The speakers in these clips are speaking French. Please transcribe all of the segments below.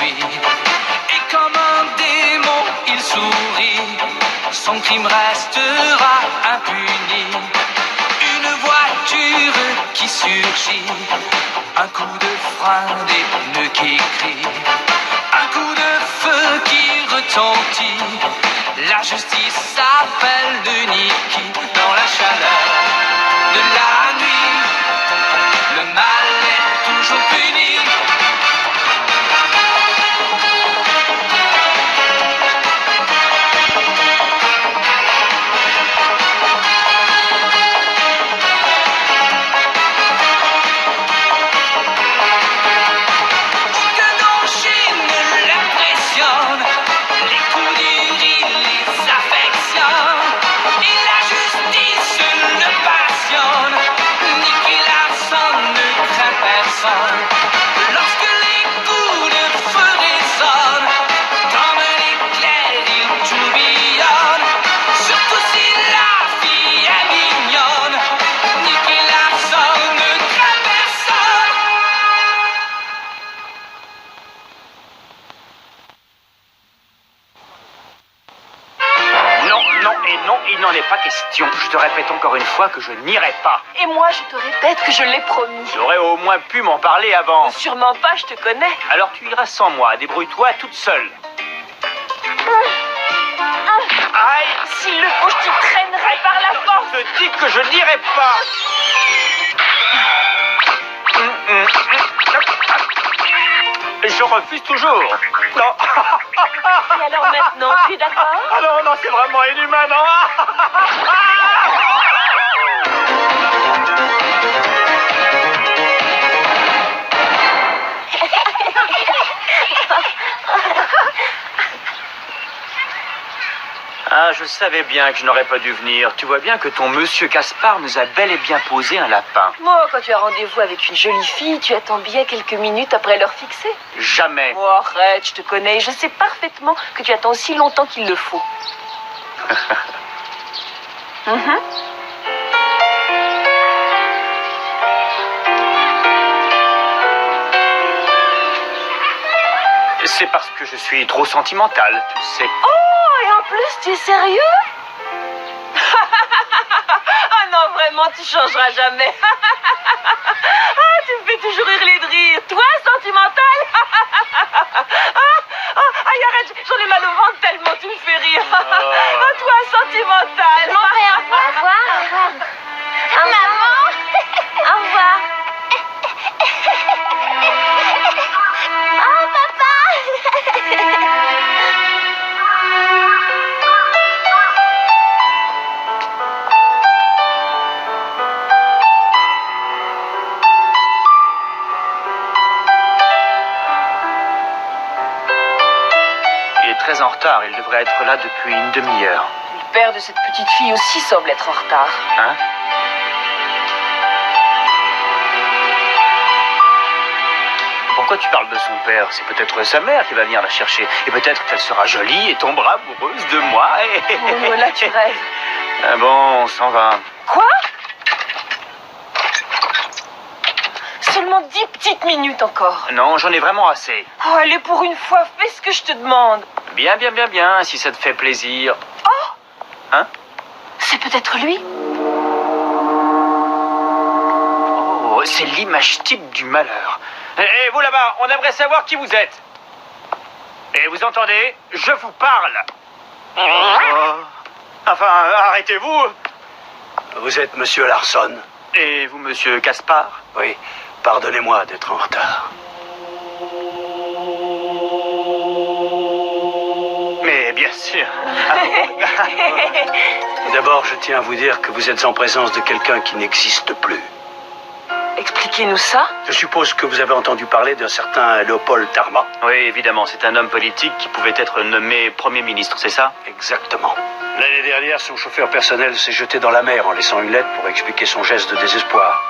s'enfuit. Et comme un démon, il sourit. Son crime restera impuni. Une voiture qui surgit. Un coup de frein, des pneus qui crient. Un coup de feu qui retentit. La justice s'appelle le Niki. Dans la chaleur de la nuit, le mal est toujours puni. Lorsque les coups de feu résonnent, comme l'éclair il tourbillonne. Surtout si la fille est mignonne, Nicky Larson ne craint personne. Non, non et non, il n'en est pas question. Je te répète encore une fois que je n'irai pas. Et moi, je te répète que je l'ai promis. Tu aurais au moins pu m'en parler avant. Sûrement pas, je te connais. Alors tu iras sans moi, débrouille-toi toute seule. Aïe! S'il le faut, je t'y traînerai par la force. Je te dis que je n'irai pas. Je refuse toujours. Non. Et alors maintenant, tu es d'accord? Ah non, non, c'est vraiment inhumain, non. Ah, je savais bien que je n'aurais pas dû venir. Tu vois bien que ton monsieur Gaspard nous a bel et bien posé un lapin. Moi, quand tu as rendez-vous avec une jolie fille, tu attends bien quelques minutes après l'heure fixée. Jamais. Oh, arrête, je te connais. Je sais parfaitement que tu attends aussi longtemps qu'il le faut. C'est parce que je suis trop sentimental, tu sais. Oh, et en plus, tu es sérieux? Ah non, vraiment, tu changeras jamais. Ah, tu me fais toujours hurler de rire. Toi, sentimental? Aïe, arrête, j'en ai mal au ventre tellement tu me fais rire. Ah, toi, sentimental. Mon père, au revoir. Maman. Au revoir. Oh, papa. Il est très en retard, il devrait être là depuis une demi-heure. Le père de cette petite fille aussi semble être en retard. Hein? Pourquoi tu parles de son père? C'est peut-être sa mère qui va venir la chercher. Et peut-être qu'elle sera jolie et tombera amoureuse de moi. Oh, là, tu rêves. Ah bon, on s'en va. Quoi? Seulement 10 petites minutes encore. Non, j'en ai vraiment assez. Oh, allez, pour une fois, fais ce que je te demande. Bien, bien, bien, bien, si ça te fait plaisir. Oh! Hein? C'est peut-être lui? Oh, c'est l'image type du malheur. Et vous là-bas, on aimerait savoir qui vous êtes. Et vous entendez? Je vous parle. Oh. Enfin, arrêtez-vous. Vous êtes monsieur Larson? Et vous, monsieur Gaspard? Oui, pardonnez-moi d'être en retard. Mais bien sûr. D'abord, je tiens à vous dire que vous êtes en présence de quelqu'un qui n'existe plus. Expliquez-nous ça. Je suppose que vous avez entendu parler d'un certain Léopold Tarma. Oui, évidemment, c'est un homme politique qui pouvait être nommé Premier ministre, c'est ça? Exactement. L'année dernière, son chauffeur personnel s'est jeté dans la mer en laissant une lettre pour expliquer son geste de désespoir.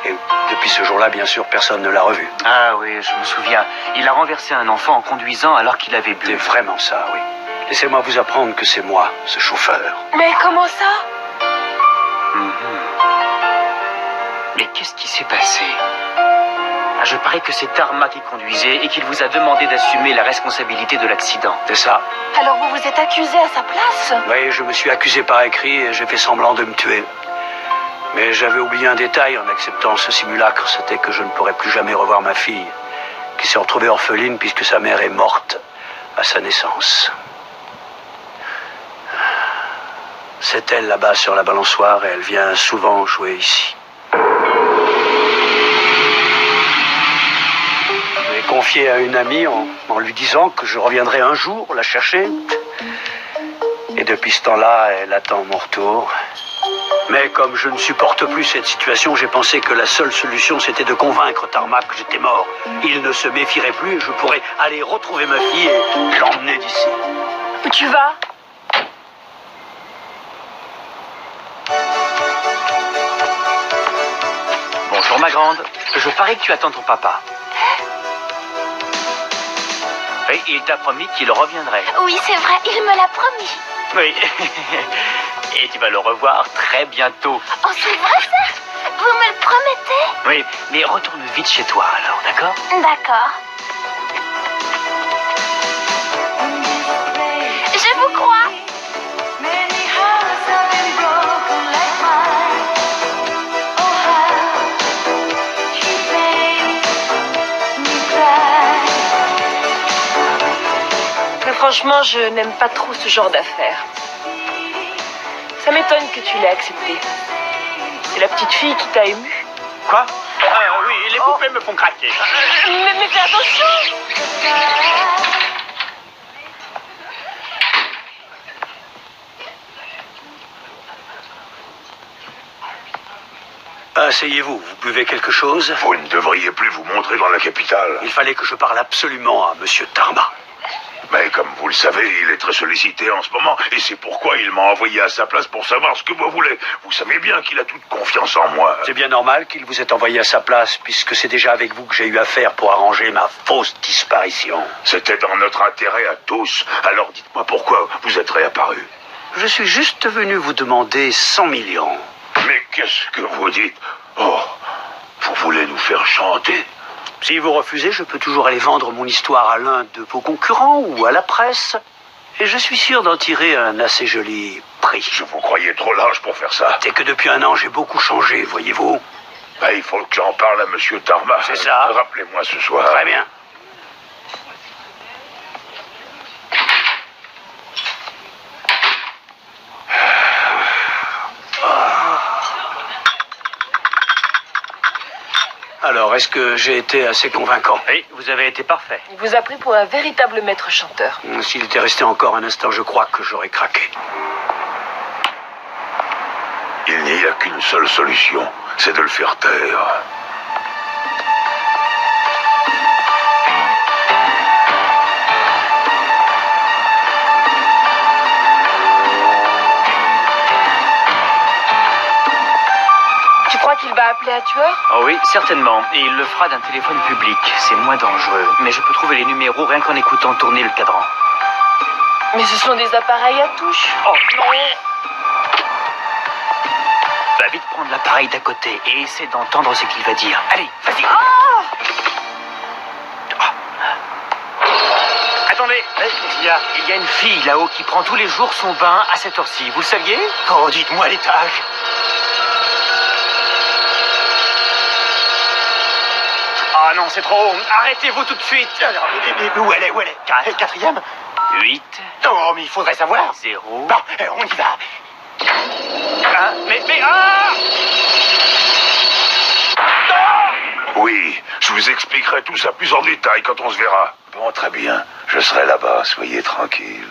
Et depuis ce jour-là, bien sûr, personne ne l'a revu. Ah oui, je me souviens. Il a renversé un enfant en conduisant alors qu'il avait bu. C'est vraiment ça, oui. Laissez-moi vous apprendre que c'est moi, ce chauffeur. Mais comment ça? Mais qu'est-ce qui s'est passé? je parie que c'est Tarma qui conduisait et qu'il vous a demandé d'assumer la responsabilité de l'accident. C'est ça. Alors vous vous êtes accusé à sa place? Oui, je me suis accusé par écrit et j'ai fait semblant de me tuer. Mais j'avais oublié un détail en acceptant ce simulacre, c'était que je ne pourrais plus jamais revoir ma fille, qui s'est retrouvée orpheline puisque sa mère est morte à sa naissance. C'est elle là-bas sur la balançoire et elle vient souvent jouer ici. Je l'ai confiée à une amie en lui disant que je reviendrais un jour la chercher. Et depuis ce temps-là, elle attend mon retour. Mais comme je ne supporte plus cette situation, j'ai pensé que la seule solution, c'était de convaincre Tarmac que j'étais mort. Il ne se méfierait plus et je pourrais aller retrouver ma fille et l'emmener d'ici. Où tu vas? Bonjour ma grande, je parie que tu attends ton papa. Oui, il t'a promis qu'il reviendrait. Oui, c'est vrai, il me l'a promis. Oui, et tu vas le revoir très bientôt. Oh, c'est vrai ça? Vous me le promettez? Oui, mais retourne vite chez toi alors, d'accord? D'accord. Je vous crois. Mais franchement, je n'aime pas trop ce genre d'affaires. Ça m'étonne que tu l'aies accepté. C'est la petite fille qui t'a ému. Quoi? Oui, les poupées me font craquer. Mais fais attention! Asseyez-vous, vous buvez quelque chose? Vous ne devriez plus vous montrer dans la capitale. Il fallait que je parle absolument à Monsieur Tarma. Mais comme vous le savez, il est très sollicité en ce moment, et c'est pourquoi il m'a envoyé à sa place pour savoir ce que vous voulez. Vous savez bien qu'il a toute confiance en moi. C'est bien normal qu'il vous ait envoyé à sa place, puisque c'est déjà avec vous que j'ai eu affaire pour arranger ma fausse disparition. C'était dans notre intérêt à tous. Alors dites-moi pourquoi vous êtes réapparu. Je suis juste venu vous demander 100 millions. Mais qu'est-ce que vous dites? Oh, vous voulez nous faire chanter? Si vous refusez, je peux toujours aller vendre mon histoire à l'un de vos concurrents ou à la presse. Et je suis sûr d'en tirer un assez joli prix. Je vous croyais trop lâche pour faire ça. C'est que depuis un an, j'ai beaucoup changé, voyez-vous. Ben, il faut que j'en parle à Monsieur Tarma. C'est ça. Rappelez-moi ce soir. Très bien. Alors, est-ce que j'ai été assez convaincant? Oui, vous avez été parfait. Il vous a pris pour un véritable maître chanteur. S'il était resté encore un instant, je crois que j'aurais craqué. Il n'y a qu'une seule solution, c'est de le faire taire. Tu crois qu'il va appeler un tueur? Oh oui, certainement. Et il le fera d'un téléphone public. C'est moins dangereux. Mais je peux trouver les numéros rien qu'en écoutant tourner le cadran. Mais ce sont des appareils à touche. Oh non! Va vite prendre l'appareil d'à côté et essaie d'entendre ce qu'il va dire. Allez, vas-y! Attendez, il y a une fille là-haut qui prend tous les jours son bain à cette heure-ci. Vous le saviez? Oh, dites-moi l'étage. Ah non, c'est trop. Arrêtez-vous tout de suite. Mais où elle est? Où elle est? 4e? 8, Oh, mais il faudrait savoir. 0. Bon, on y va. Mais ah! Oui, je vous expliquerai tout ça plus en détail quand on se verra. Bon, très bien. Je serai là-bas, soyez tranquille.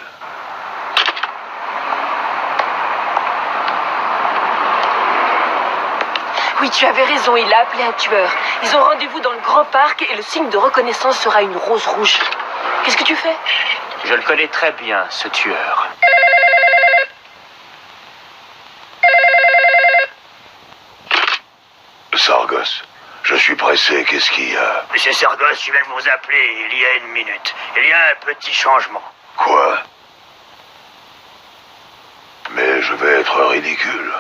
Oui, tu avais raison, il a appelé un tueur. Ils ont rendez-vous dans le grand parc et le signe de reconnaissance sera une rose rouge. Qu'est-ce que tu fais? Je le connais très bien, ce tueur. Sargos, je suis pressé, qu'est-ce qu'il y a? Monsieur Sargos, je viens de vous appeler il y a une minute. Il y a un petit changement. Quoi? Mais je vais être ridicule.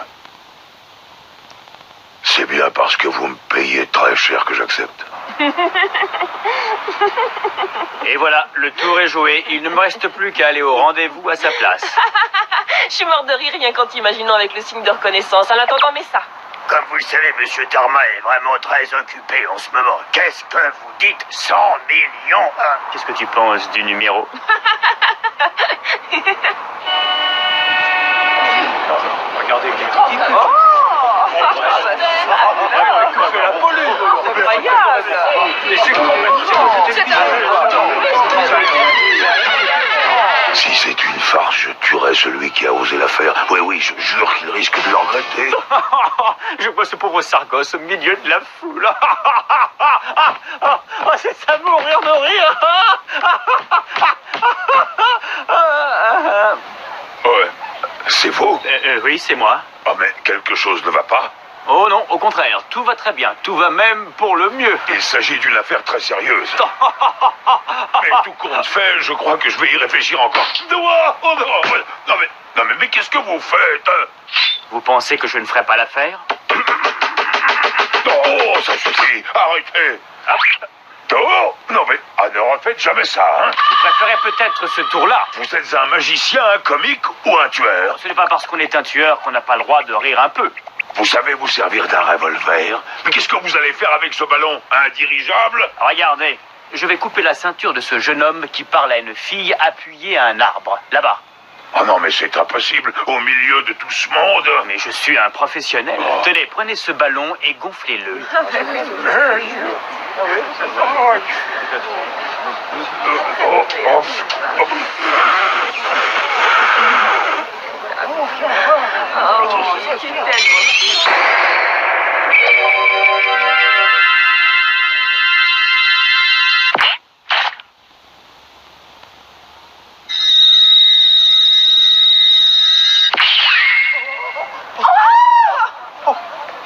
C'est bien parce que vous me payez très cher que j'accepte. Et voilà, le tour est joué. Il ne me reste plus qu'à aller au rendez-vous à sa place. Je suis mort de rire rien qu'en t'imaginant avec le signe de reconnaissance. En attendant, mais ça. Comme vous le savez, Monsieur Tarma est vraiment très occupé en ce moment. Qu'est-ce que vous dites 100 millions Qu'est-ce que tu penses du numéro? Regardez quel Si c'est une farce, je tuerai celui qui a osé la faire. Oui, oui, je jure qu'il risque de le regretter. Je vois ce pauvre Sargos au milieu de la foule. C'est à mourir de rire. Ouais, c'est vous? Oui, c'est moi. Ah, mais quelque chose ne va pas. Oh non, au contraire, tout va très bien. Tout va même pour le mieux. Il s'agit d'une affaire très sérieuse. Mais tout compte fait, je crois que je vais y réfléchir encore. Non mais qu'est-ce que vous faites? Vous pensez que je ne ferai pas l'affaire? Oh, ça suffit. Arrêtez. Oh, non mais, ne refaites jamais ça, hein. Vous préférez peut-être ce tour-là. Vous êtes un magicien, un comique ou un tueur? Ce n'est pas parce qu'on est un tueur qu'on n'a pas le droit de rire un peu. Vous savez vous servir d'un revolver? Mais qu'est-ce que vous allez faire avec ce ballon? Un dirigeable? Regardez, je vais couper la ceinture de ce jeune homme qui parle à une fille appuyée à un arbre, là-bas. Oh non, mais c'est impossible, au milieu de tout ce monde. Mais je suis un professionnel. Tenez, prenez ce ballon et gonflez-le.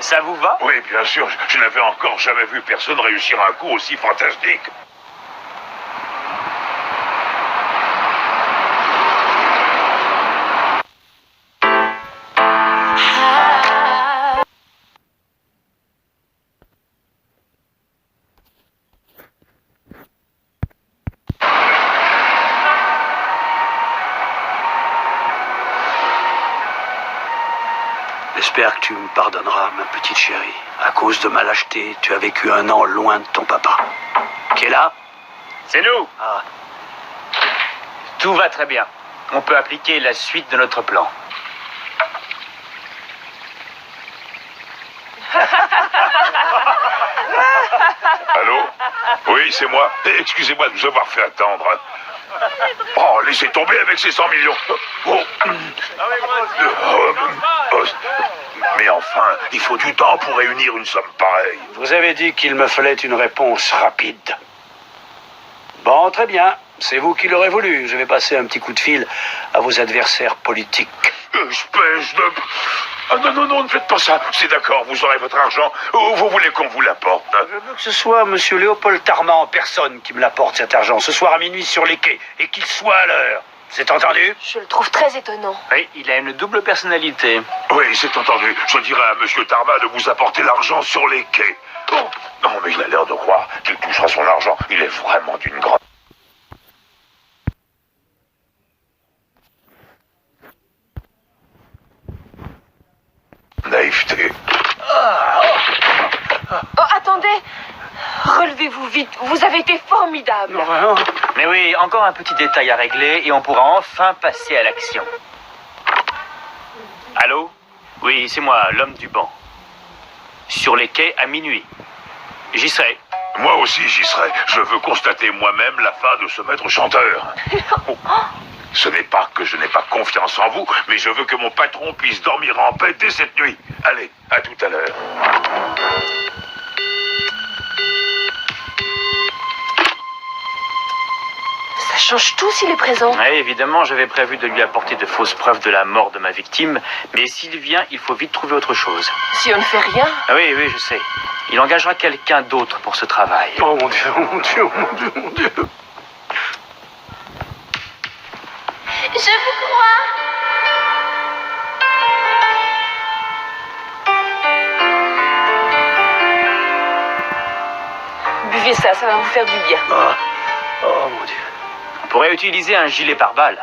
Ça vous va? Oui, bien sûr, je n'avais encore jamais vu personne réussir un coup aussi fantastique. J'espère que tu me pardonneras, ma petite chérie. À cause de ma lâcheté, tu as vécu un an loin de ton papa. Qui est là? C'est nous. Ah, Tout va très bien. On peut appliquer la suite de notre plan. Allô? Oui, c'est moi. Excusez-moi de vous avoir fait attendre. Oh, laissez tomber avec ces 100 millions. Oh. Mais enfin, il faut du temps pour réunir une somme pareille. vous avez dit qu'il me fallait une réponse rapide. Bon, très bien. C'est vous qui l'aurez voulu. Je vais passer un petit coup de fil à vos adversaires politiques. Espèce de... Ah non, non, non, ne faites pas ça. C'est d'accord, vous aurez votre argent. Ou vous voulez qu'on vous l'apporte? Je veux que ce soit Monsieur Léopold Tarma en personne qui me l'apporte cet argent, ce soir à minuit sur les quais, et qu'il soit à l'heure. C'est entendu? Je le trouve très étonnant. Oui, il a une double personnalité. Oui, c'est entendu. Je dirai à Monsieur Tarma de vous apporter l'argent sur les quais. Oh, non, mais il a l'air de croire qu'il touchera son argent. Il est vraiment d'une grande... naïveté. Oh, attendez. Relevez-vous vite. Vous avez été formidable. Vraiment? Mais oui, encore un petit détail à régler et on pourra enfin passer à l'action. Allô? Oui, c'est moi, l'homme du banc. Sur les quais à minuit. J'y serai. Moi aussi, j'y serai. Je veux constater moi-même la fin de ce maître chanteur. Ce n'est pas que je n'ai pas confiance en vous, mais je veux que mon patron puisse dormir en paix dès cette nuit. Allez, à tout à l'heure. Ça change tout s'il est présent. Oui, évidemment, j'avais prévu de lui apporter de fausses preuves de la mort de ma victime, mais s'il vient, il faut vite trouver autre chose. Si on ne fait rien. Ah oui, oui, je sais. Il engagera quelqu'un d'autre pour ce travail. Oh mon Dieu, oh mon Dieu, oh mon Dieu, mon Dieu. Je vous crois. Buvez Buvez ça, ça va vous faire du bien. Ah. Oh mon Dieu. On pourrait utiliser un gilet pare-balles.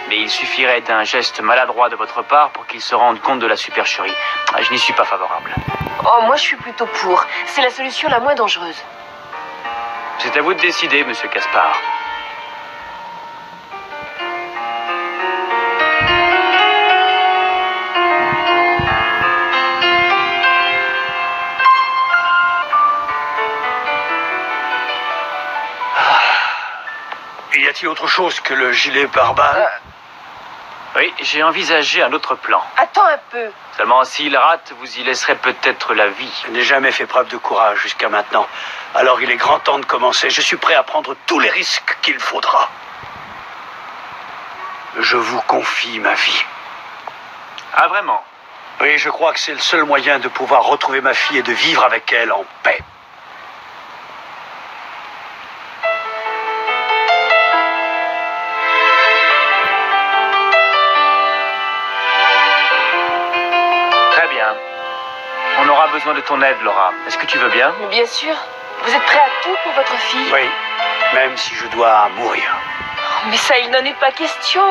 Mais il suffirait d'un geste maladroit de votre part pour qu'il se rende compte de la supercherie. Je n'y suis pas favorable. Oh, moi je suis plutôt pour. C'est la solution la moins dangereuse. C'est à vous de décider, monsieur Caspar. Y a-t-il autre chose que le gilet pare-balles? Oui, j'ai envisagé un autre plan. Attends un peu. Seulement, s'il rate, vous y laisserez peut-être la vie. Je n'ai jamais fait preuve de courage jusqu'à maintenant. Alors il est grand temps de commencer. Je suis prêt à prendre tous les risques qu'il faudra. Je vous confie ma vie. Ah, vraiment? Oui, je crois que c'est le seul moyen de pouvoir retrouver ma fille et de vivre avec elle en paix. Très bien. On aura besoin de ton aide, Laura. Est-ce que tu veux bien? Mais bien sûr, vous êtes prêt à tout pour votre fille? Oui, même si je dois mourir. Oh, mais ça, il n'en est pas question.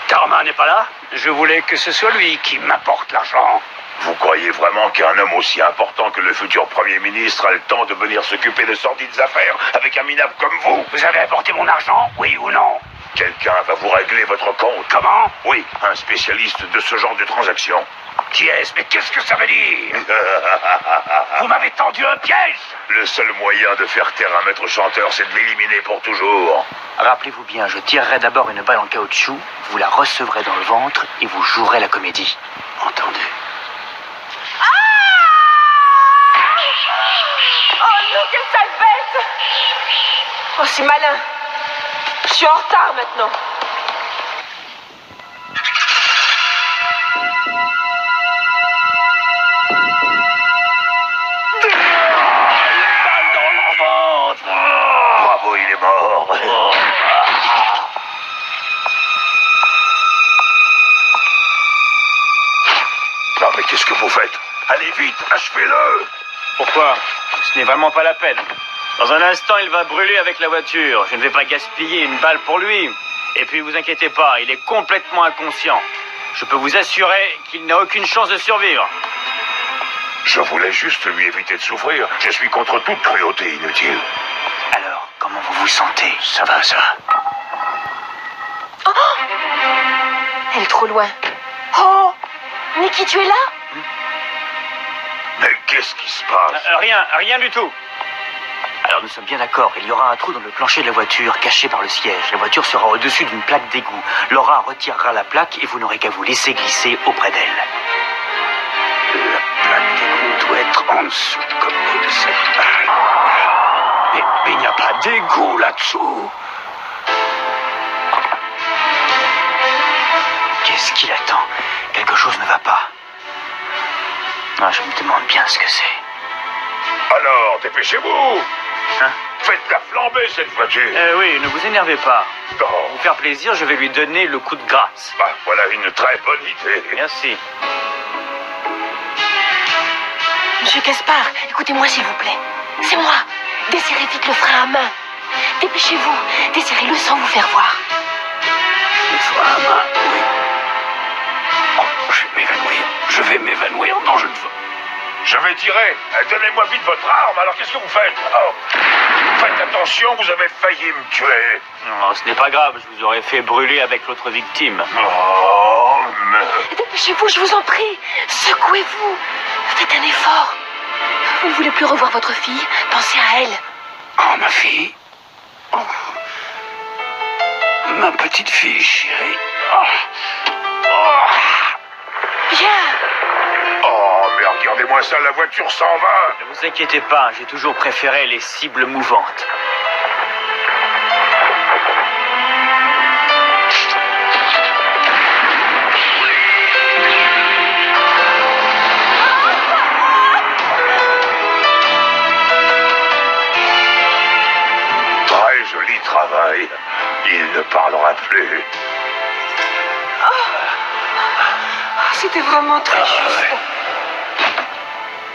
Tarma n'est pas là? Je voulais que ce soit lui qui m'apporte l'argent. Vous croyez vraiment qu'un homme aussi important que le futur Premier ministre a le temps de venir s'occuper de sordides affaires avec un minable comme vous? Vous avez apporté mon argent, oui ou non? Quelqu'un va vous régler votre compte. Comment? Oui, un spécialiste de ce genre de transactions. Qui est-ce? Mais qu'est-ce que ça veut dire? Vous m'avez tendu un piège! Le seul moyen de faire taire un maître chanteur, c'est de l'éliminer pour toujours. Rappelez-vous bien, je tirerai d'abord une balle en caoutchouc, vous la recevrez dans le ventre et vous jouerez la comédie. Entendu. Oh non, quelle sale bête! Oh, c'est malin. Je suis en retard maintenant. Balle dans le ventre! Bravo, il est mort. Non, mais qu'est-ce que vous faites? Allez vite, achevez-le. Pourquoi? Ce n'est vraiment pas la peine. Dans un instant, il va brûler avec la voiture. Je ne vais pas gaspiller une balle pour lui. Et puis, vous inquiétez pas, il est complètement inconscient. Je peux vous assurer qu'il n'a aucune chance de survivre. Je voulais juste lui éviter de souffrir. Je suis contre toute cruauté inutile. Alors, comment vous vous sentez? Ça va, ça. Elle est trop loin. Oh! Niki, tu es là? Mais qu'est-ce qui se passe? Rien du tout. Alors nous sommes bien d'accord, il y aura un trou dans le plancher de la voiture, caché par le siège. La voiture sera au-dessus d'une plaque d'égout. Laura retirera la plaque et vous n'aurez qu'à vous laisser glisser auprès d'elle. La plaque d'égout doit être en dessous, comme cette balle. Mais il n'y a pas d'égout là-dessous. Qu'est-ce qu'il attend? Quelque chose ne va pas. Ah, je me demande bien ce que c'est. Alors, dépêchez-vous. Hein? Faites-la flamber, cette voiture. Oui, ne vous énervez pas. Non. Pour vous faire plaisir, je vais lui donner le coup de grâce. Bah, voilà une très bonne idée. Merci. Monsieur Caspar, écoutez-moi s'il vous plaît. C'est moi. Desserrez vite le frein à main. Dépêchez-vous. Desserrez-le sans vous faire voir. Le frein à main, oui. Oh, je vais m'évanouir. Je vais m'évanouir. Non, je ne veux. Je vais tirer. Donnez-moi vite votre arme. Alors, qu'est-ce que vous faites? Oh. Faites attention, vous avez failli me tuer. Non, ce n'est pas grave, je vous aurais fait brûler avec l'autre victime. Oh, mais... Dépêchez-vous, je vous en prie. Secouez-vous. Faites un effort. Vous ne voulez plus revoir votre fille. Pensez à elle. Oh, ma fille. Oh. Ma petite fille chérie. Oh. Oh. Bien. Oh, mais regardez Regardez-moi ça, la voiture s'en va. Ne vous inquiétez pas, j'ai toujours préféré les cibles mouvantes. Très joli travail. Il ne parlera plus. C'était vraiment très juste.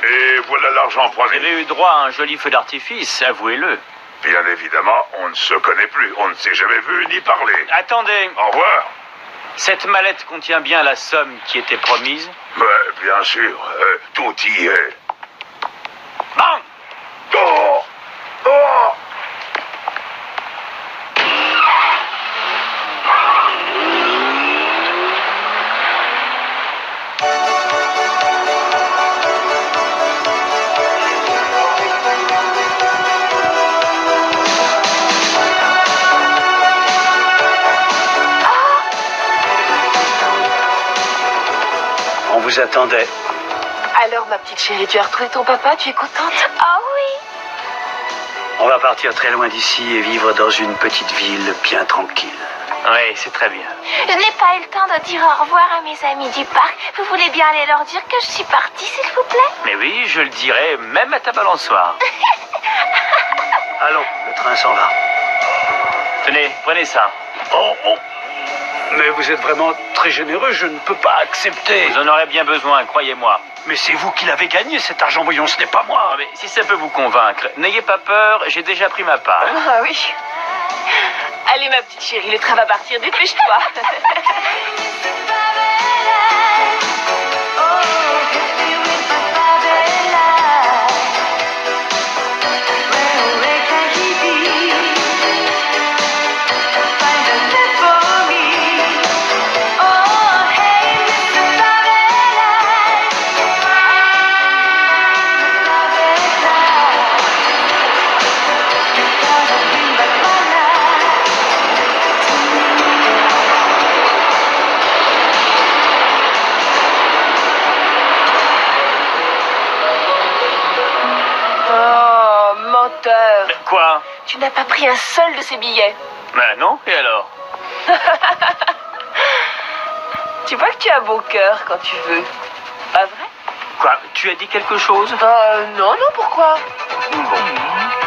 Et voilà l'argent, Vous prenez. avez eu droit à un joli feu d'artifice, avouez-le. Bien évidemment, on ne se connaît plus. On ne s'est jamais vu ni parlé. Attendez, Au revoir. cette mallette contient bien la somme qui était promise? Bien sûr, tout y est. Bang! Oh! Oh! On vous attendait. Alors, ma petite chérie, tu as retrouvé ton papa, tu es contente? Oh oui. On va partir très loin d'ici et vivre dans une petite ville bien tranquille. Oui, c'est très bien. Je n'ai pas eu le temps de dire au revoir à mes amis du parc. Vous voulez bien aller leur dire que je suis partie, s'il vous plaît? Mais oui, je le dirai, même à ta balançoire. Allons, le train s'en va. Tenez, prenez ça. Oh, oh. Mais vous êtes vraiment très généreux, je ne peux pas accepter. Vous en aurez bien besoin, croyez-moi. Mais c'est vous qui l'avez gagné, cet argent, voyons, ce n'est pas moi. Ah, mais si ça peut vous convaincre, n'ayez pas peur, j'ai déjà pris ma part. Ah oui. Allez, ma petite chérie, le train va partir, dépêche-toi. Oh, menteur. Quoi? Tu n'as pas pris un seul de ces billets. Ben non, et alors? Tu vois que tu as beau cœur quand tu veux. Pas vrai? Quoi? Tu as dit quelque chose? Non, non, pourquoi? Bon.